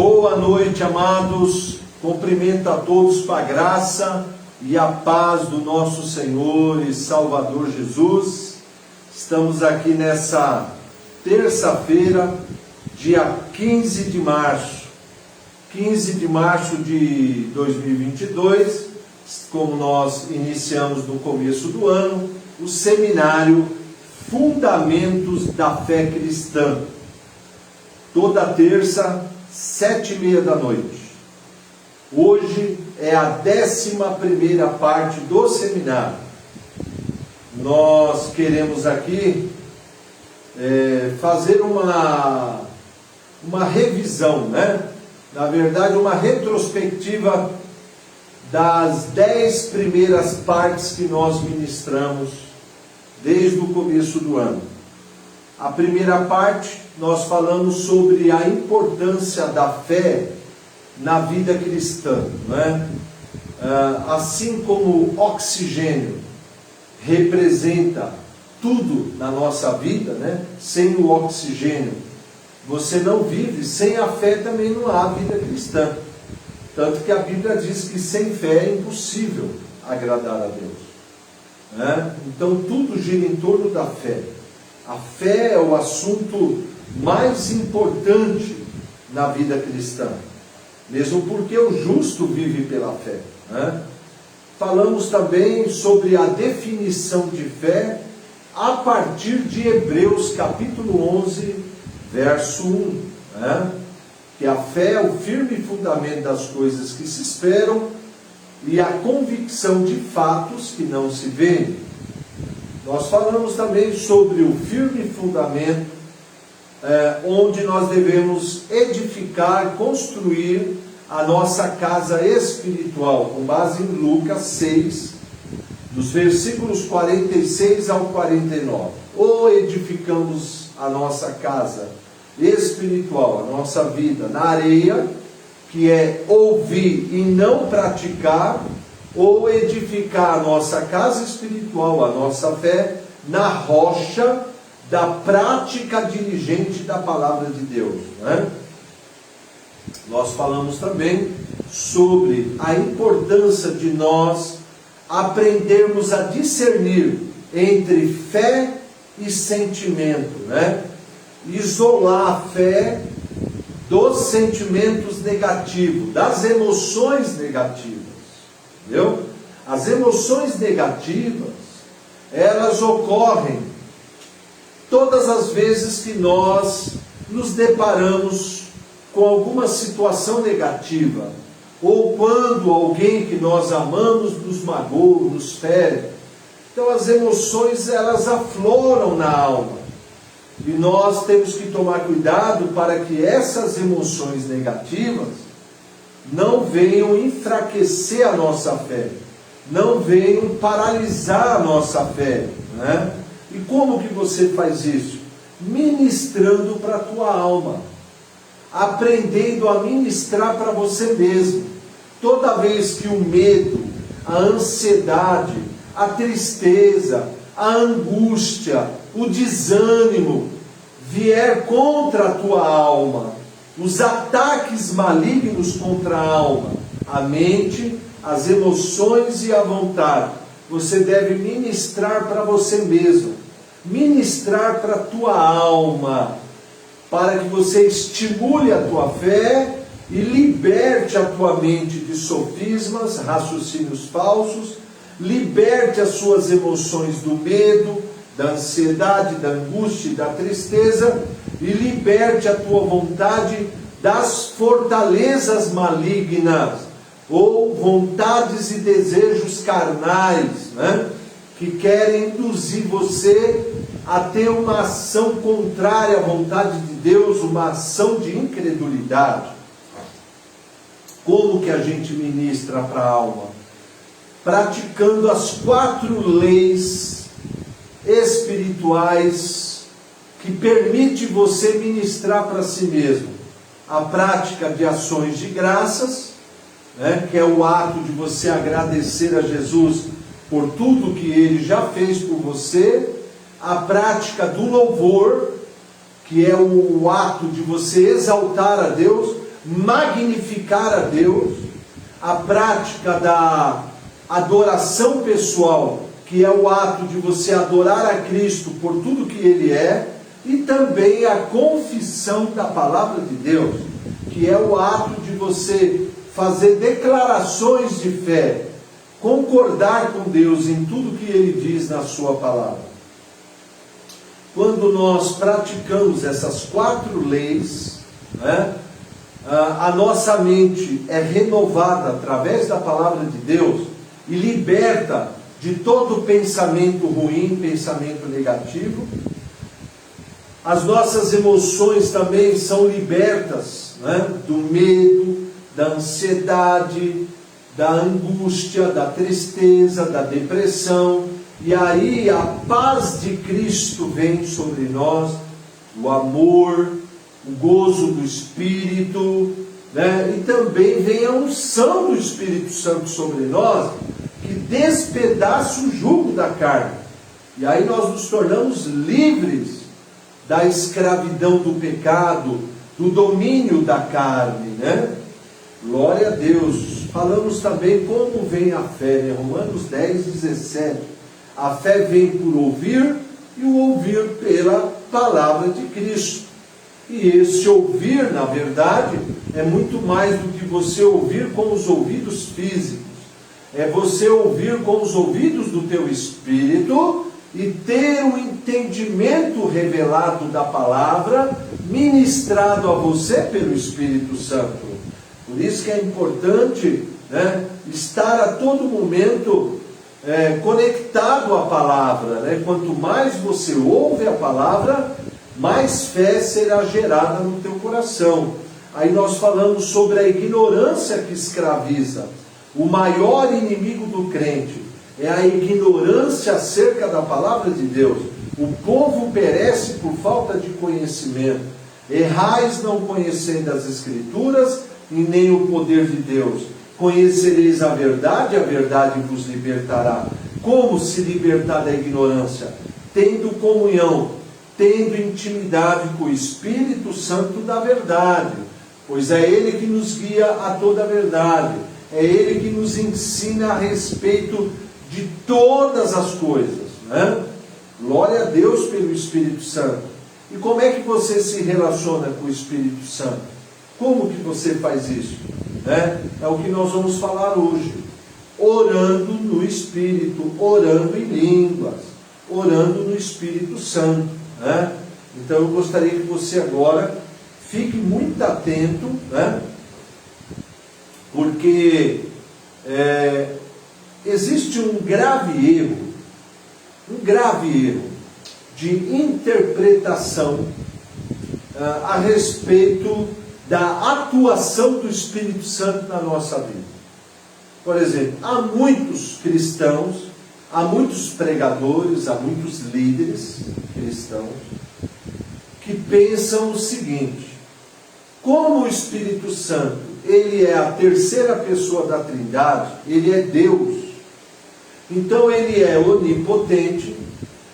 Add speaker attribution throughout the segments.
Speaker 1: Boa noite, amados. Cumprimento a todos com a graça e a paz do nosso Senhor e Salvador Jesus. Estamos aqui nessa terça-feira, dia 15 de março. 15 de março de 2022, como nós iniciamos no começo do ano, o seminário Fundamentos da Fé Cristã. Toda terça, 7h30 da noite. Hoje é a 11ª parte do seminário. Nós queremos aqui fazer uma revisão, né? Na verdade, uma retrospectiva das 10 primeiras partes que nós ministramos desde o começo do ano. A primeira parte, nós falamos sobre a importância da fé na vida cristã, né? Assim como o oxigênio representa tudo na nossa vida, né? Sem o oxigênio você não vive, sem a fé também não há vida cristã. Tanto que a Bíblia diz que sem fé é impossível agradar a Deus, né? Então tudo gira em torno da fé. A fé é o assunto mais importante na vida cristã, mesmo porque o justo vive pela fé, né? Falamos também sobre a definição de fé a partir de Hebreus capítulo 11, verso 1, né? Que a fé é o firme fundamento das coisas que se esperam e a convicção de fatos que não se veem. Nós falamos também sobre o firme fundamento, onde nós devemos edificar, construir a nossa casa espiritual, com base em Lucas 6, dos versículos 46 ao 49. Ou edificamos a nossa casa espiritual, a nossa vida na areia, que é ouvir e não praticar, ou edificar a nossa casa espiritual, a nossa fé, na rocha da prática diligente da palavra de Deus, né? Nós falamos também sobre a importância de nós aprendermos a discernir entre fé e sentimento, né? Isolar a fé dos sentimentos negativos, das emoções negativas. Entendeu? As emoções negativas, elas ocorrem todas as vezes que nós nos deparamos com alguma situação negativa, ou quando alguém que nós amamos nos magoa, nos fere. Então as emoções, elas afloram na alma, e nós temos que tomar cuidado para que essas emoções negativas não venham enfraquecer a nossa fé, não venham paralisar a nossa fé, né? E como que você faz isso? Ministrando para a tua alma, aprendendo a ministrar para você mesmo. Toda vez que o medo, a ansiedade, a tristeza, a angústia, o desânimo vier contra a tua alma, os ataques malignos contra a alma, a mente, as emoções e a vontade, você deve ministrar para você mesmo, ministrar para a tua alma, para que você estimule a tua fé e liberte a tua mente de sofismas, raciocínios falsos, liberte as suas emoções do medo, da ansiedade, da angústia e da tristeza, e liberte a tua vontade das fortalezas malignas, ou vontades e desejos carnais, né? Que querem induzir você a ter uma ação contrária à vontade de Deus, uma ação de incredulidade. Como que a gente ministra para a alma? Praticando as 4 leis espirituais que permite você ministrar para si mesmo. A prática de ações de graças, né, que é o ato de você agradecer a Jesus por tudo que Ele já fez por você. A prática do louvor, que é o ato de você exaltar a Deus, magnificar a Deus, a prática da adoração pessoal, que é o ato de você adorar a Cristo por tudo que Ele é, e também a confissão da palavra de Deus, que é o ato de você fazer declarações de fé, concordar com Deus em tudo que Ele diz na sua palavra. Quando nós praticamos essas 4 leis, né, a nossa mente é renovada através da palavra de Deus e liberta de todo pensamento ruim, pensamento negativo. As nossas emoções também são libertas, né, do medo, da ansiedade, da angústia, da tristeza, da depressão. E aí a paz de Cristo vem sobre nós, o amor, o gozo do Espírito, né? E também vem a unção do Espírito Santo sobre nós, que despedaça o jugo da carne. E aí nós nos tornamos livres da escravidão do pecado, do domínio da carne, né? Glória a Deus. Falamos também como vem a fé, né? Romanos 10, 17. A fé vem por ouvir, e o ouvir pela palavra de Cristo. E esse ouvir, na verdade, é muito mais do que você ouvir com os ouvidos físicos. É você ouvir com os ouvidos do teu espírito e ter o entendimento revelado da palavra, ministrado a você pelo Espírito Santo. Por isso que é importante, né, estar a todo momento conectado à palavra, né? Quanto mais você ouve a palavra, mais fé será gerada no teu coração. Aí nós falamos sobre a ignorância que escraviza. O maior inimigo do crente é a ignorância acerca da palavra de Deus. O povo perece por falta de conhecimento. Errais não conhecendo as Escrituras e nem o poder de Deus. Conhecereis a verdade vos libertará. Como se libertar da ignorância? Tendo comunhão, tendo intimidade com o Espírito Santo da verdade. Pois é Ele que nos guia a toda a verdade. É Ele que nos ensina a respeito de todas as coisas, né? Glória a Deus pelo Espírito Santo. E como é que você se relaciona com o Espírito Santo? Como que você faz isso? Né? É o que nós vamos falar hoje. Orando no Espírito, orando em línguas, orando no Espírito Santo, né? Então eu gostaria que você agora fique muito atento, né? Porque existe um grave erro de interpretação a respeito da atuação do Espírito Santo na nossa vida. Por exemplo, há muitos cristãos, há muitos pregadores, há muitos líderes cristãos que pensam o seguinte: como o Espírito Santo, ele é a terceira pessoa da Trindade, ele é Deus, então ele é onipotente,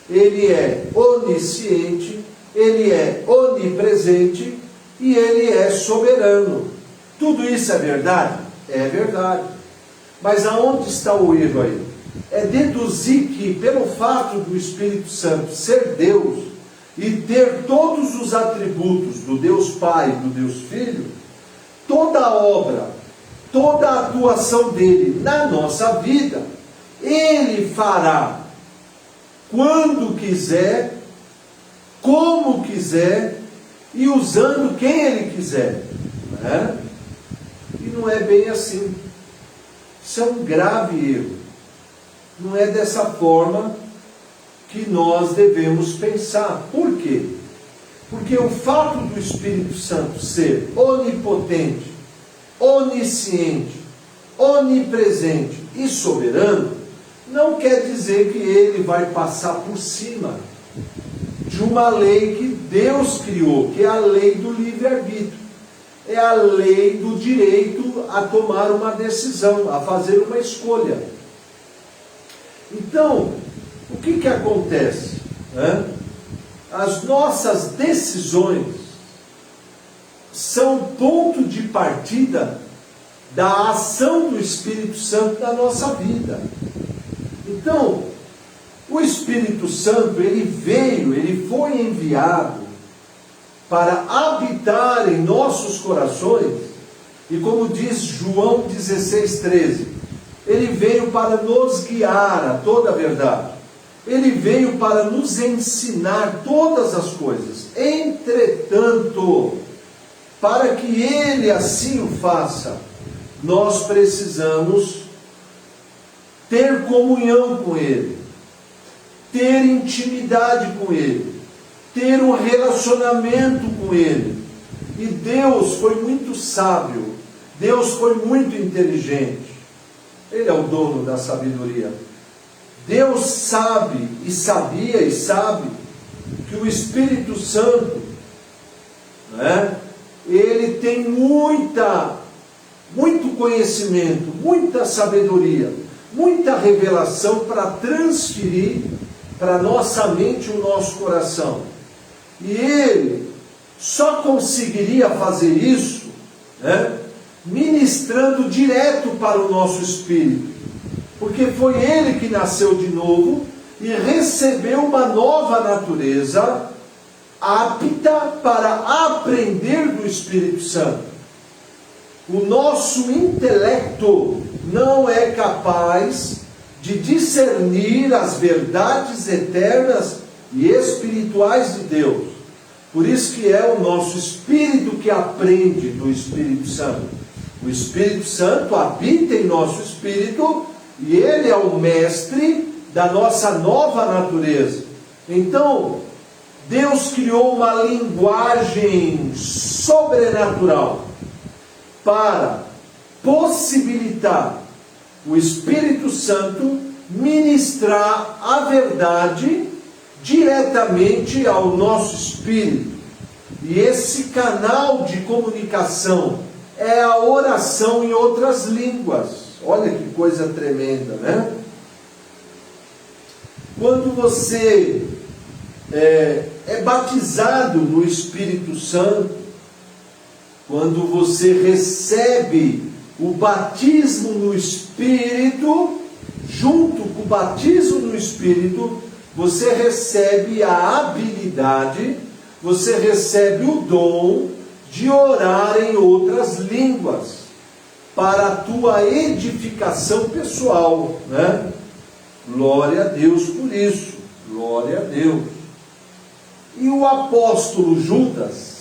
Speaker 1: ele é onisciente, ele é onipresente e ele é soberano. Tudo isso é verdade? É verdade. Mas aonde está o erro aí? É deduzir que, pelo fato do Espírito Santo ser Deus e ter todos os atributos do Deus Pai e do Deus Filho, toda a obra, toda a atuação dele na nossa vida, ele fará quando quiser, como quiser e usando quem ele quiser, né? E não é bem assim. Isso é um grave erro. Não é dessa forma que nós devemos pensar. Por quê? Porque o fato do Espírito Santo ser onipotente, onisciente, onipresente e soberano, não quer dizer que ele vai passar por cima de uma lei que Deus criou, que é a lei do livre-arbítrio. É a lei do direito a tomar uma decisão, a fazer uma escolha. Então, o que acontece? As nossas decisões são ponto de partida da ação do Espírito Santo na nossa vida. Então, o Espírito Santo, ele foi enviado para habitar em nossos corações, e como diz João 16,13, ele veio para nos guiar a toda a verdade. Ele veio para nos ensinar todas as coisas. Entretanto, para que ele assim o faça, nós precisamos ter comunhão com ele, ter intimidade com ele, ter um relacionamento com ele. E Deus foi muito sábio, Deus foi muito inteligente. Ele é o dono da sabedoria. Deus sabe e sabia e sabe que o Espírito Santo, ele tem muito conhecimento, muita sabedoria, muita revelação para transferir para nossa mente e o nosso coração. E ele só conseguiria fazer isso, ministrando direto para o nosso espírito, porque foi ele que nasceu de novo e recebeu uma nova natureza apta para aprender do Espírito Santo. O nosso intelecto não é capaz de discernir as verdades eternas e espirituais de Deus. Por isso que é o nosso espírito que aprende do Espírito Santo. O Espírito Santo habita em nosso espírito e ele é o mestre da nossa nova natureza. Então, Deus criou uma linguagem sobrenatural para possibilitar o Espírito Santo ministrar a verdade diretamente ao nosso espírito. E esse canal de comunicação é a oração em outras línguas. Olha que coisa tremenda, né? Quando você é batizado no Espírito Santo, quando você recebe o batismo no Espírito, junto com o batismo no Espírito, você recebe a habilidade, você recebe o dom de orar em outras línguas, para a tua edificação pessoal, né? Glória a Deus por isso, glória a Deus. E o apóstolo Judas,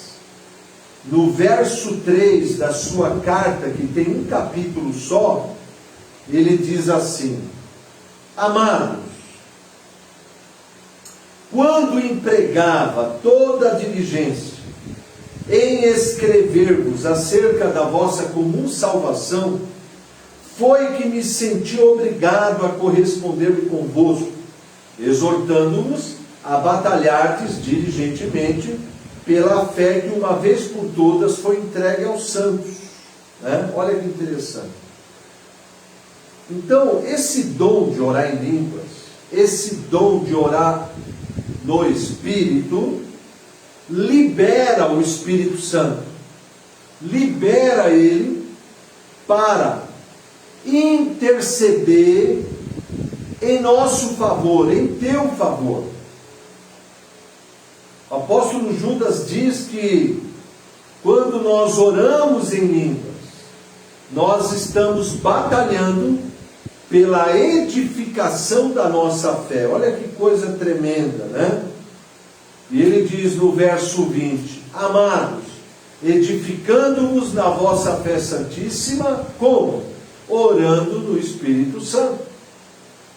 Speaker 1: no verso 3 da sua carta, que tem um capítulo só, ele diz assim: amados, quando empregava toda a diligência em escrever-vos acerca da vossa comum salvação, foi que me senti obrigado a corresponder convosco, exortando-vos a batalhardes diligentemente pela fé que uma vez por todas foi entregue aos santos. Olha que interessante. Então, esse dom de orar em línguas, esse dom de orar no Espírito, libera o Espírito Santo, libera ele para interceder em nosso favor, em teu favor. O apóstolo Judas diz que quando nós oramos em línguas, nós estamos batalhando pela edificação da nossa fé. Olha que coisa tremenda, né? E ele diz no verso 20: amados, edificando-vos na vossa fé santíssima, como? Orando no Espírito Santo.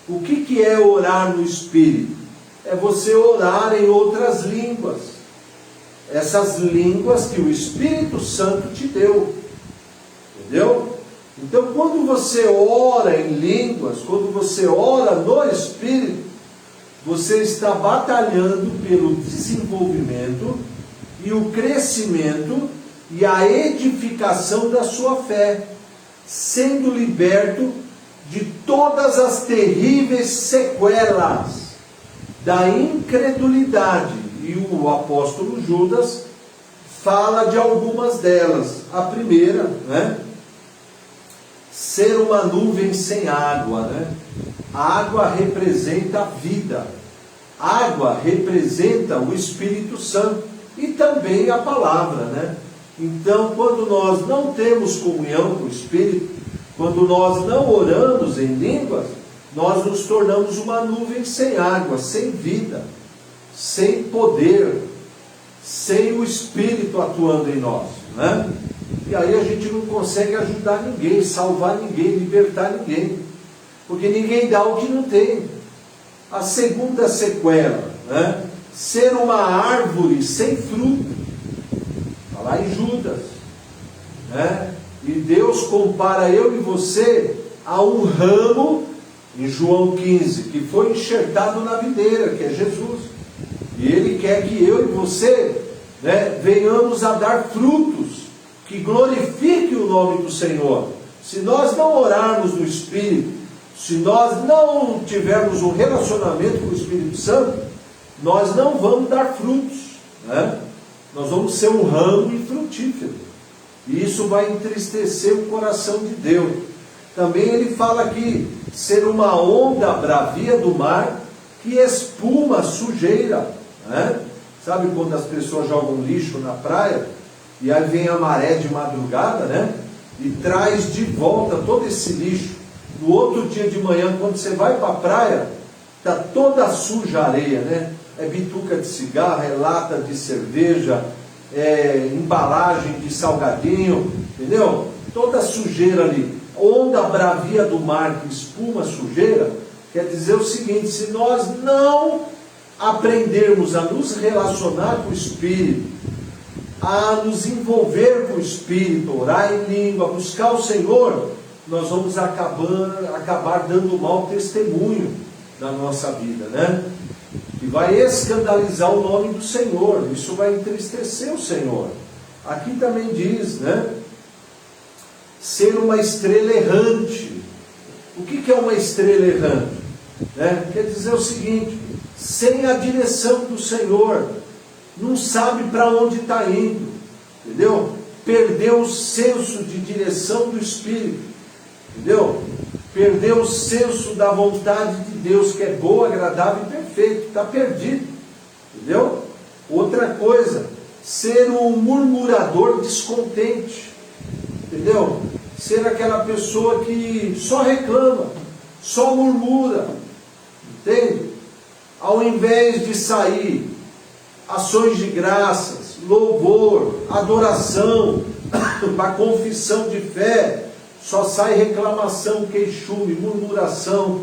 Speaker 1: O que é orar no Espírito? É você orar em outras línguas. Essas línguas que o Espírito Santo te deu. Entendeu? Então, quando você ora em línguas, quando você ora no Espírito, você está batalhando pelo desenvolvimento e o crescimento e a edificação da sua fé, sendo liberto de todas as terríveis sequelas da incredulidade. E o apóstolo Judas fala de algumas delas. A primeira, né? Ser uma nuvem sem água, né? A água representa a vida. A água representa o Espírito Santo e também a palavra, né? Então, quando nós não temos comunhão com o Espírito, quando nós não oramos em línguas, nós nos tornamos uma nuvem sem água, sem vida, sem poder, sem o Espírito atuando em nós, né? E aí a gente não consegue ajudar ninguém, salvar ninguém, libertar ninguém, porque ninguém dá o que não tem. A segunda sequela, né? Ser uma árvore sem fruto. Está lá em Judas, né? E Deus compara eu e você a um ramo, em João 15, que foi enxertado na videira, que é Jesus. E Ele quer que eu e você, né, venhamos a dar frutos que glorifiquem o nome do Senhor. Se nós não orarmos no Espírito, se nós não tivermos um relacionamento com o Espírito Santo, nós não vamos dar frutos, né? Nós vamos ser um ramo infrutífero. E isso vai entristecer o coração de Deus. Também ele fala aqui, ser uma onda bravia do mar que espuma sujeira, né? Sabe quando as pessoas jogam lixo na praia, e aí vem a maré de madrugada, né? E traz de volta todo esse lixo. No outro dia de manhã, quando você vai para a praia, está toda suja a areia, né? É bituca de cigarro, é lata de cerveja, é embalagem de salgadinho, entendeu? Toda sujeira ali. Onda bravia do mar que espuma sujeira, quer dizer o seguinte: se nós não aprendermos a nos relacionar com o Espírito, a nos envolver com o Espírito, orar em língua, buscar o Senhor, nós vamos acabar dando mau testemunho na nossa vida, né? E vai escandalizar o nome do Senhor, isso vai entristecer o Senhor. Aqui também diz, né? Ser uma estrela errante. O que é uma estrela errante? Né? Quer dizer o seguinte: sem a direção do Senhor, não sabe para onde está indo, entendeu? Perdeu o senso de direção do Espírito, entendeu? Perdeu o senso da vontade de Deus, que é boa, agradável e perfeito, está perdido, entendeu? Outra coisa, ser um murmurador descontente, entendeu? Ser aquela pessoa que só reclama, só murmura, entende? Ao invés de sair ações de graças, louvor, adoração, para confissão de fé, só sai reclamação, queixume, murmuração,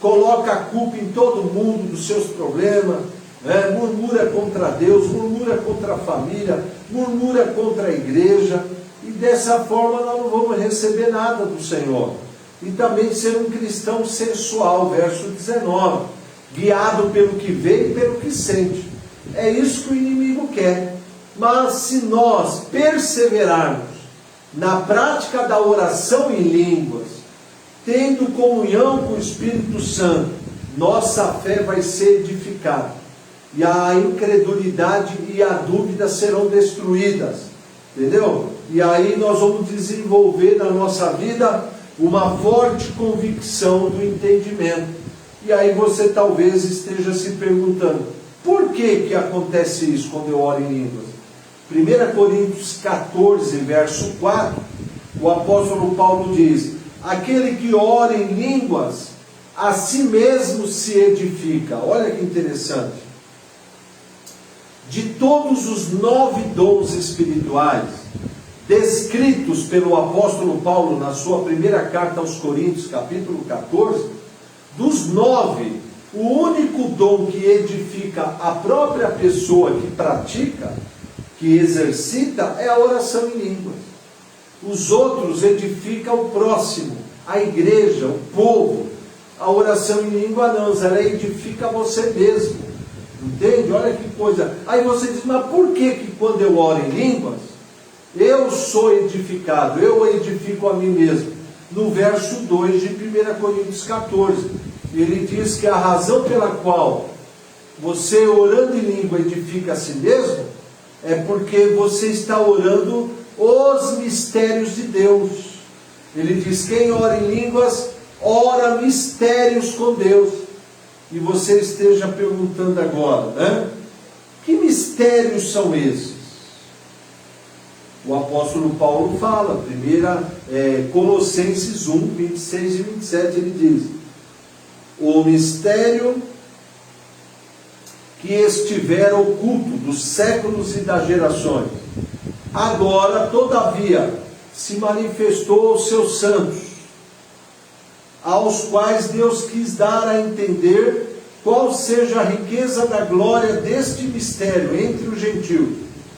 Speaker 1: coloca a culpa em todo mundo dos seus problemas, né? Murmura contra Deus, murmura contra a família, murmura contra a igreja, e dessa forma nós não vamos receber nada do Senhor. E também ser um cristão sensual, verso 19, guiado pelo que vê e pelo que sente. É isso que o inimigo quer. Mas se nós perseverarmos na prática da oração em línguas, tendo comunhão com o Espírito Santo, nossa fé vai ser edificada, e a incredulidade e a dúvida serão destruídas, entendeu? E aí nós vamos desenvolver na nossa vida uma forte convicção do entendimento. E aí você talvez esteja se perguntando: por que acontece isso quando eu oro em línguas? 1 Coríntios 14, verso 4, o apóstolo Paulo diz: aquele que ora em línguas, a si mesmo se edifica. Olha que interessante. De todos os 9 dons espirituais descritos pelo apóstolo Paulo na sua primeira carta aos Coríntios, capítulo 14, dos 9, o único dom que edifica a própria pessoa que pratica, que exercita, é a oração em línguas. Os outros edificam o próximo, a igreja, o povo. A oração em língua não, ela edifica você mesmo. Entende? Olha que coisa. Aí você diz: mas por que quando eu oro em línguas, eu sou edificado, eu edifico a mim mesmo? No verso 2 de 1 Coríntios 14, ele diz que a razão pela qual você, orando em língua, edifica a si mesmo é porque você está orando os mistérios de Deus. Ele diz: quem ora em línguas, ora mistérios com Deus. E você esteja perguntando agora, né? Que mistérios são esses? O apóstolo Paulo fala, Colossenses 1, 26 e 27, ele diz: o mistério que estivera oculto dos séculos e das gerações, agora, todavia, se manifestou aos seus santos, aos quais Deus quis dar a entender qual seja a riqueza da glória deste mistério entre os gentios,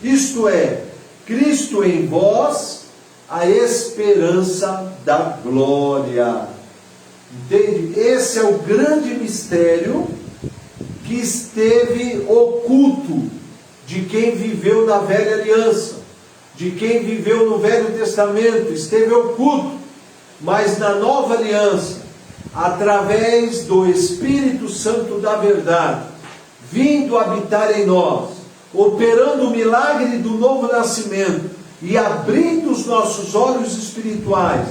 Speaker 1: isto é, Cristo em vós, a esperança da glória. Entende? Esse é o grande mistério que esteve oculto de quem viveu na velha aliança, de quem viveu no Velho Testamento, esteve oculto. Mas na nova aliança, através do Espírito Santo da verdade, vindo habitar em nós, operando o milagre do novo nascimento e abrindo os nossos olhos espirituais,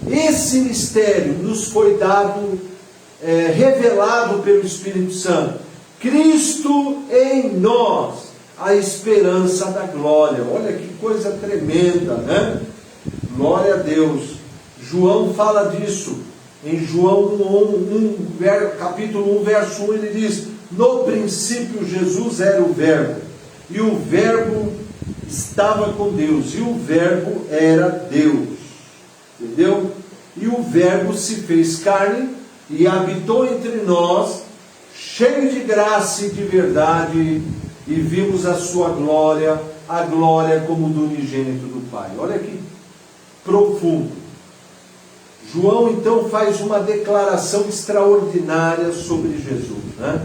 Speaker 1: esse mistério nos foi dado, revelado pelo Espírito Santo. Cristo em nós, a esperança da glória. Olha que coisa tremenda, né? Glória a Deus. João fala disso. Em João 1, capítulo 1, verso 1, ele diz: no princípio Jesus era o Verbo, e o Verbo estava com Deus, e o Verbo era Deus. Entendeu? E o Verbo se fez carne e habitou entre nós, cheio de graça e de verdade, e vimos a sua glória, a glória como do unigênito do Pai. Olha que profundo. João então faz uma declaração extraordinária sobre Jesus, né?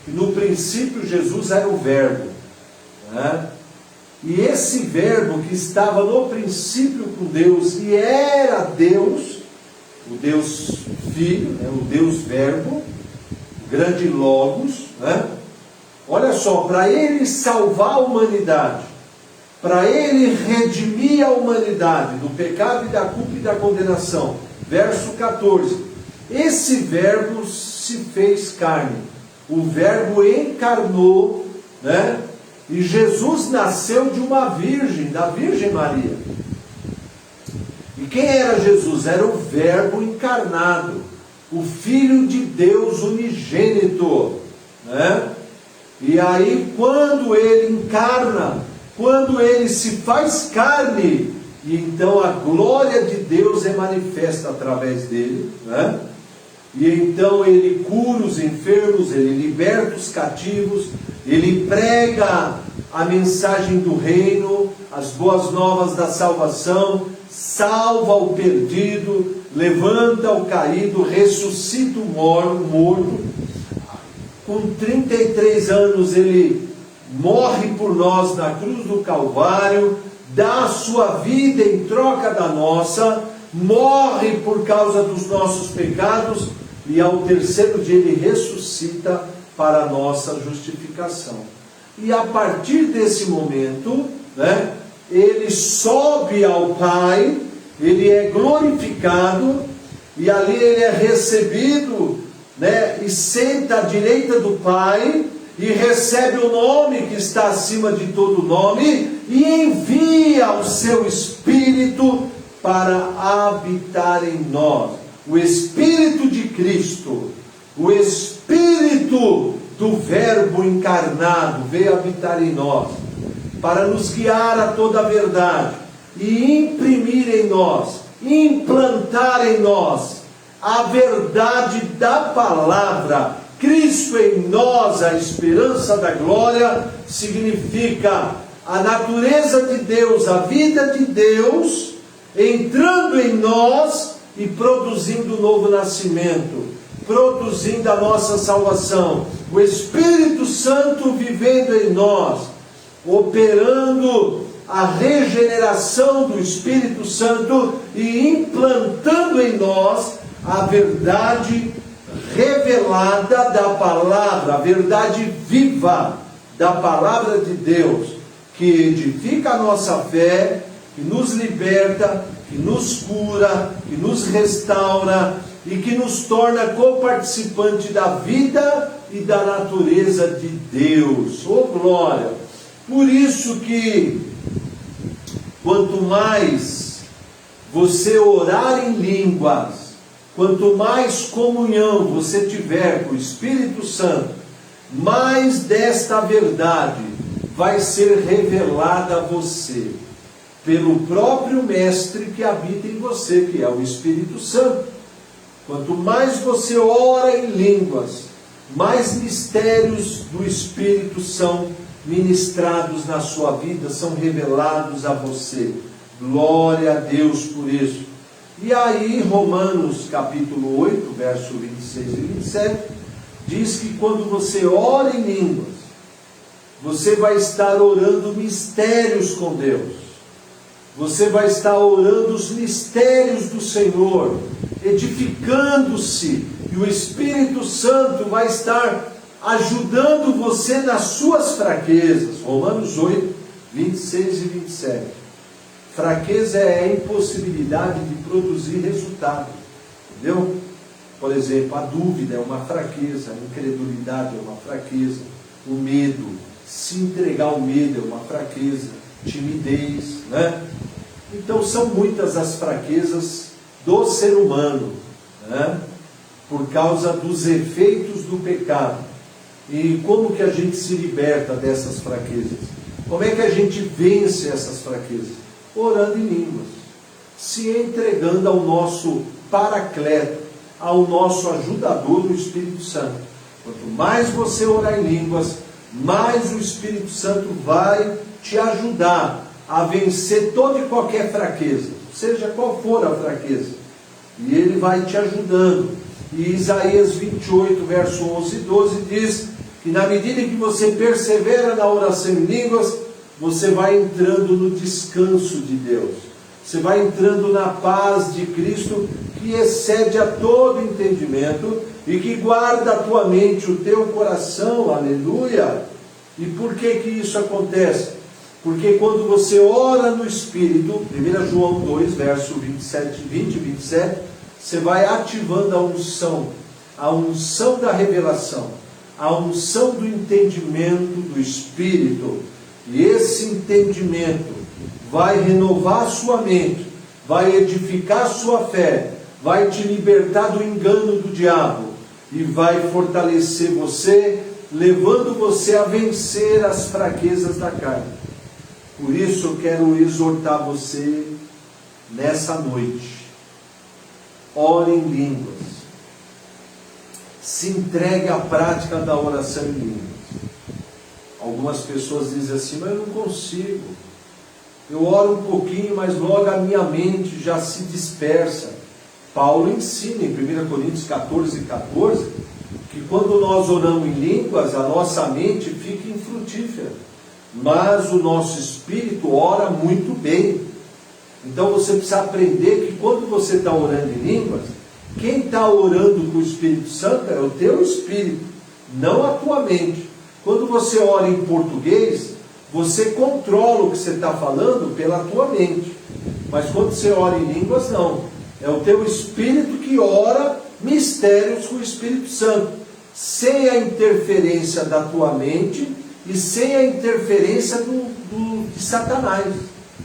Speaker 1: Que no princípio Jesus era o Verbo, né? E esse Verbo que estava no princípio com Deus e era Deus, o Deus Filho, né? O Deus Verbo, o grande Logos, né? Olha só, para Ele salvar a humanidade, para Ele redimir a humanidade do pecado e da culpa e da condenação. Verso 14, esse Verbo se fez carne, o Verbo encarnou, né? E Jesus nasceu de uma virgem, da Virgem Maria. E quem era Jesus? Era o Verbo encarnado, o Filho de Deus unigênito, né? E aí, quando Ele encarna, quando Ele se faz carne, e então a glória de Deus é manifesta através dele, né? E então Ele cura os enfermos, Ele liberta os cativos, Ele prega a mensagem do reino, as boas novas da salvação, salva o perdido, levanta o caído, ressuscita o morto. Com 33 anos Ele morre por nós na cruz do Calvário, dá a sua vida em troca da nossa, morre por causa dos nossos pecados, e ao terceiro dia Ele ressuscita para a nossa justificação. E a partir desse momento, né, Ele sobe ao Pai, Ele é glorificado, e ali Ele é recebido, né, e senta à direita do Pai, e recebe o nome que está acima de todo nome, e envia o seu Espírito para habitar em nós. O Espírito de Cristo, o Espírito do Verbo encarnado, veio habitar em nós, para nos guiar a toda a verdade, e imprimir em nós, implantar em nós, a verdade da palavra. Cristo em nós, a esperança da glória, significa a natureza de Deus, a vida de Deus, entrando em nós e produzindo o novo nascimento, produzindo a nossa salvação. O Espírito Santo vivendo em nós, operando a regeneração do Espírito Santo e implantando em nós a verdade revelada da palavra, a verdade viva da palavra de Deus, que edifica a nossa fé, que nos liberta, que nos cura, que nos restaura e que nos torna coparticipante da vida e da natureza de Deus. Oh glória! Por isso que quanto mais você orar em línguas, quanto mais comunhão você tiver com o Espírito Santo, mais desta verdade vai ser revelada a você pelo próprio Mestre que habita em você, que é o Espírito Santo. Quanto mais você ora em línguas, mais mistérios do Espírito são ministrados na sua vida, são revelados a você. Glória a Deus por isso. E aí, Romanos capítulo 8, verso 26 e 27, diz que quando você ora em línguas, você vai estar orando mistérios com Deus. Você vai estar orando os mistérios do Senhor, edificando-se, e o Espírito Santo vai estar ajudando você nas suas fraquezas. Romanos 8, 26 e 27. Fraqueza é a impossibilidade de produzir resultado. Entendeu? Por exemplo, a dúvida é uma fraqueza, a incredulidade é uma fraqueza, o medo, se entregar ao medo é uma fraqueza, timidez, né? Então são muitas as fraquezas do ser humano, né? Por causa dos efeitos do pecado. E como que a gente se liberta dessas fraquezas? Como é que a gente vence essas fraquezas? Orando em línguas, se entregando ao nosso Paracleto, ao nosso ajudador, o Espírito Santo. Quanto mais você orar em línguas, mais o Espírito Santo vai te ajudar a vencer toda e qualquer fraqueza, seja qual for a fraqueza, e ele vai te ajudando. E Isaías 28, verso 11 e 12 diz que na medida que você persevera na oração em línguas, você vai entrando no descanso de Deus, você vai entrando na paz de Cristo, que excede a todo entendimento e que guarda a tua mente, o teu coração. Aleluia! E por que que isso acontece? Porque quando você ora no Espírito, 1 João 2, verso 20 e 27, você vai ativando a unção da revelação, a unção do entendimento do Espírito. E esse entendimento vai renovar a sua mente, vai edificar a sua fé, vai te libertar do engano do diabo e vai fortalecer você, levando você a vencer as fraquezas da carne. Por isso eu quero exortar você nessa noite. Ore em línguas. Se entregue à prática da oração em línguas. Algumas pessoas dizem assim, mas eu não consigo. Eu oro um pouquinho, mas logo a minha mente já se dispersa. Paulo ensina em 1 Coríntios 14, 14, que quando nós oramos em línguas, a nossa mente fica infrutífera, mas o nosso espírito ora muito bem. Então você precisa aprender que quando você está orando em línguas, quem está orando com o Espírito Santo é o teu espírito, não a tua mente. Quando você ora em português, você controla o que você está falando pela tua mente. Mas quando você ora em línguas, não. É o teu espírito que ora mistérios com o Espírito Santo, sem a interferência da tua mente e sem a interferência de Satanás.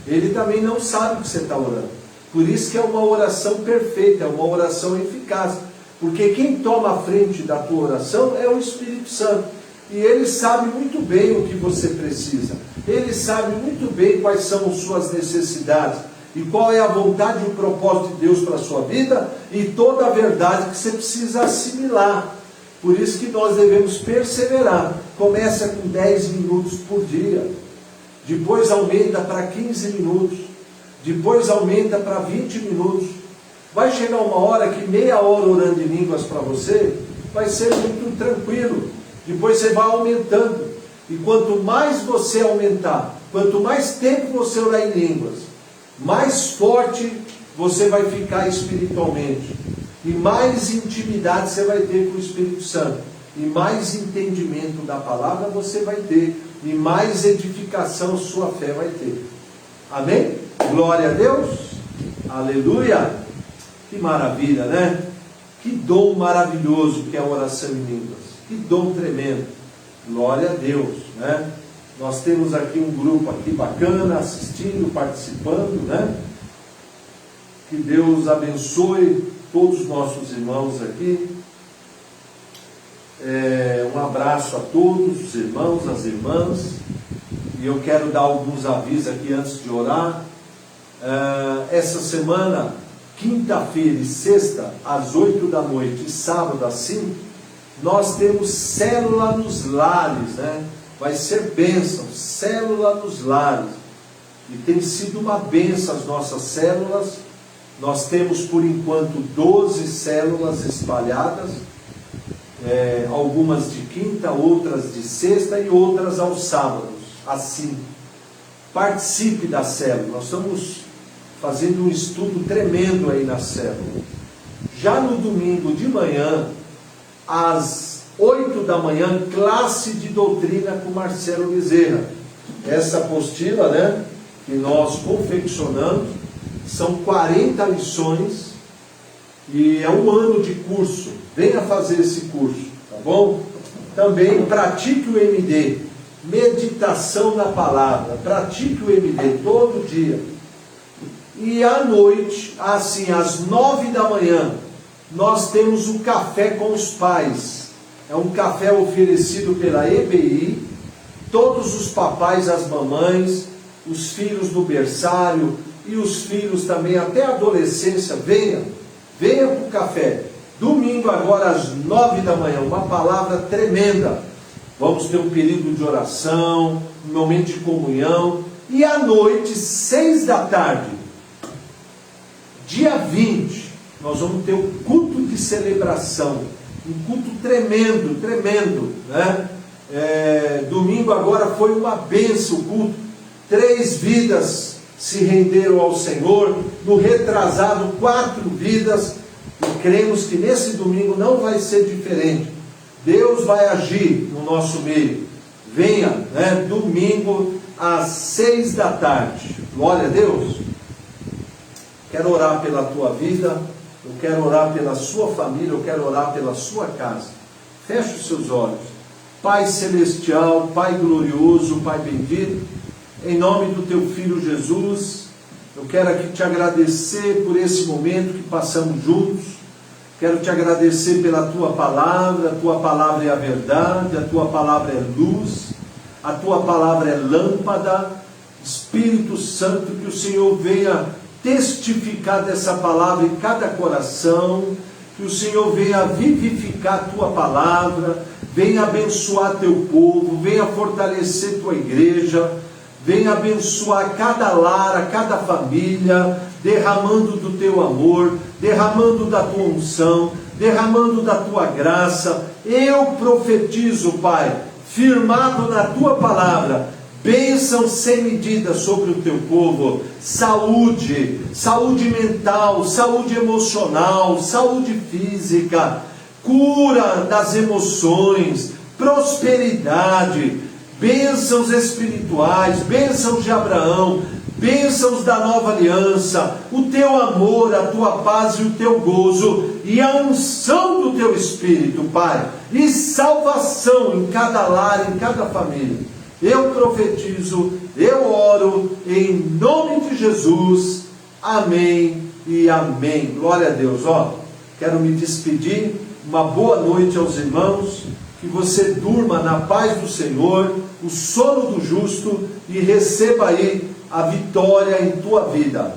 Speaker 1: Ele também não sabe o que você está orando. Por isso que é uma oração perfeita, é uma oração eficaz. Porque quem toma a frente da tua oração é o Espírito Santo. E ele sabe muito bem o que você precisa. Ele sabe muito bem quais são as suas necessidades. E qual é a vontade e o propósito de Deus para a sua vida. E toda a verdade que você precisa assimilar. Por isso que nós devemos perseverar. Começa com 10 minutos por dia. Depois aumenta para 15 minutos. Depois aumenta para 20 minutos. Vai chegar uma hora que meia hora orando em línguas para você vai ser muito tranquilo. Depois você vai aumentando. E quanto mais você aumentar, quanto mais tempo você orar em línguas, mais forte você vai ficar espiritualmente. E mais intimidade você vai ter com o Espírito Santo. E mais entendimento da palavra você vai ter. e mais edificação sua fé vai ter. Amém? Glória a Deus. Aleluia. Que maravilha, né? Que dom maravilhoso que é a oração em línguas. Que dom tremendo. Glória a Deus, né? Nós temos aqui um grupo aqui bacana, assistindo, participando, né? Que Deus abençoe todos os nossos irmãos aqui. Um abraço a todos os irmãos, as irmãs. E eu quero dar alguns avisos aqui antes de orar. Essa semana, quinta-feira e sexta, às 8 da noite, e sábado às 5, nós temos célula nos lares, né? Vai ser bênção, célula nos lares. E tem sido uma bênção as nossas células. Nós temos por enquanto 12 células espalhadas, algumas de quinta, outras de sexta e outras aos sábados, assim. Participe da célula. Nós estamos fazendo um estudo tremendo aí na célula. Já no domingo de manhã, às 8 da manhã, classe de doutrina com Marcelo Bezerra. Essa apostila, né, que nós confeccionamos, são 40 lições e é um ano de curso. Venha fazer esse curso, tá bom? Também pratique o MD, meditação na palavra. Pratique o MD todo dia. E à noite, assim, às 9 da manhã, nós temos o café com os pais. É um café oferecido pela EBI. Todos os papais, as mamães, os filhos do berçário e os filhos também, até a adolescência, venha para o café. Domingo agora às 9 da manhã, uma palavra tremenda. Vamos ter um período de oração, um momento de comunhão. E à noite, 6 da tarde, dia 20, nós vamos ter um culto de celebração. Um culto tremendo, né? Domingo agora foi uma bênção o culto. 3 vidas se renderam ao Senhor. No retrasado, 4 vidas. E cremos que nesse domingo não vai ser diferente. Deus vai agir no nosso meio. Venha, né? Domingo às 6 da tarde. Glória a Deus. Quero orar pela tua vida. Eu quero orar pela sua família. Eu quero orar pela sua casa. Feche os seus olhos. Pai celestial, Pai glorioso, Pai bendito, em nome do teu Filho Jesus, eu quero aqui te agradecer por esse momento que passamos juntos. Quero te agradecer pela tua palavra. A tua palavra é a verdade, a tua palavra é luz, a tua palavra é lâmpada. Espírito Santo, que o Senhor venha testificar dessa palavra em cada coração, que o Senhor venha vivificar a tua palavra, venha abençoar teu povo, venha fortalecer tua igreja, venha abençoar cada lar, cada família, derramando do teu amor, derramando da tua unção, derramando da tua graça. Eu profetizo, Pai, firmado na tua palavra, bênção sem medida sobre o teu povo, saúde, saúde mental, saúde emocional, saúde física, cura das emoções, prosperidade, bênçãos espirituais, bênçãos de Abraão, bênçãos da nova aliança, o teu amor, a tua paz e o teu gozo, e a unção do teu Espírito, Pai, e salvação em cada lar, em cada família. Eu profetizo, eu oro, em nome de Jesus, amém e amém. Glória a Deus. Quero me despedir, uma boa noite aos irmãos, que você durma na paz do Senhor, o sono do justo, e receba aí a vitória em tua vida.